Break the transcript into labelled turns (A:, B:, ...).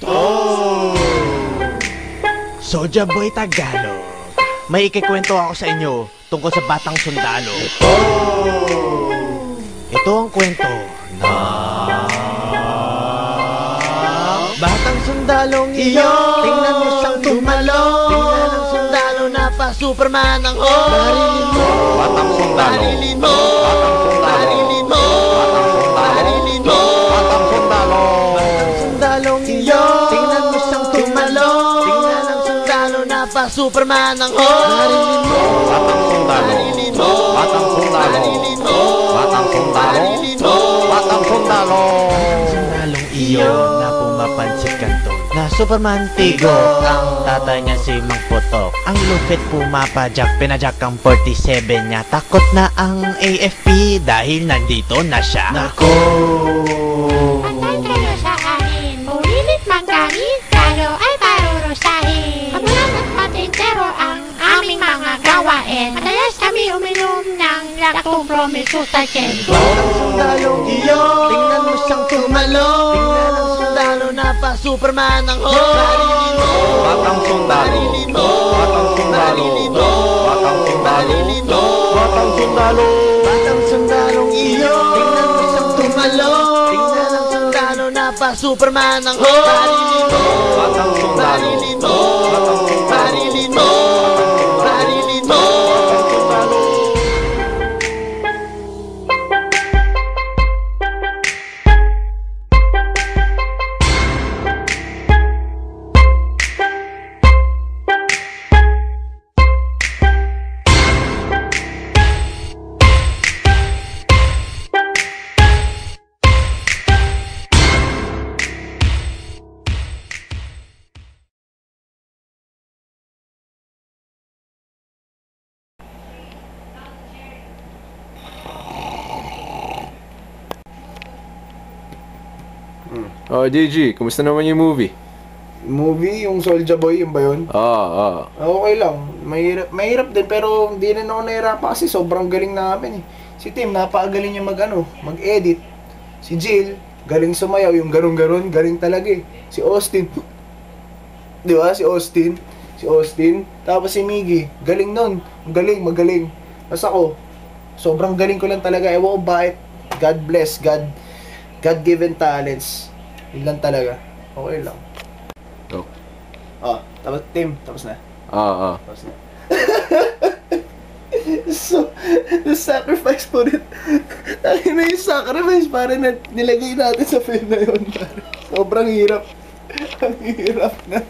A: Oh! Soulja Boy Tagalog. May ikikwento ako sa inyo tungkol sa batang sundalo. Oh! Ito ang kwento na batang sundalong iyon. Tingnan mo siyang tumalong. Tingnan ang sundalo na pa Superman ang oh. Marilin mo,
B: batang sundalo.
A: Marilin mo,
B: batang sundalo.
A: Marilin mo, Marilin mo,
B: batang sundalo.
A: Batang sundalong iyon. Tingnan mo siyang tumalong. Tingnan ang sundalo na pa Superman ang oh. Marilin mo,
B: batang sundalo.
A: Marilin mo,
B: batang sundalo.
A: Marilin mo,
B: batang sundalo.
A: Marilin mo,
B: batang sundalo.
A: sundalong iyon na pumapansin kanto na Superman Tigo. Ang tatay niya si Mang Putok. Ang lupit pumapajak, pinajak ang 47 niya. Takot na ang AFP dahil nandito na siya. Nako!
C: Patay kayo sa akin, ulilit mang gamit, tayo ay parurusahin. Kamulan at matintero ang aming mga gawain. Madalas kami uminom ng laktong promesustagen.
A: Batang sundalong iyon. Tingnan mo siyang tumalong. Tingnan ang sundalo na pa Superman ang oh. Marilin mo,
B: batang sundalo.
A: Marilin mo,
B: batang sundalo.
A: Marilin mo,
B: batang sundalo.
A: Marilin mo,
B: batang sundalo.
A: batang sundalong iyon. Tingnan mo siyang tumalong. Tingnan ang sundalo na pa Superman ang oh. Marilin mo,
B: batang sundalo.
A: Marilin mo,
B: batang sundalo.
A: Marilin mo, Marilin mo.
B: batang sundalo.
D: Oh, JG, kumusta naman yung movie?
E: Movie, yung Soulja Boy, yun ba yun? Okay lang. Mahirap din, pero hindi na ako nahirapan kasi sobrang galing namin eh. Si Tim, napakagaling niya mag-edit. Si Jill, galing sumayaw, yung ganon-ganon, galing talaga eh. Si Austin, di ba? Si Austin. Tapos si Miggy, galing nun. Magaling. Tapos ako, sobrang galing ko lang talaga. Ewan ko bakit. God bless, God-given talents. Yun lang talaga. Okay lang.
D: Oh.
E: Tapos Tim, tapos na.
D: Tapos
E: na. So, the sacrifice po rin. Yung sacrifice pare na nilagay natin sa film na yun. Sobrang hirap. Ang hirap na.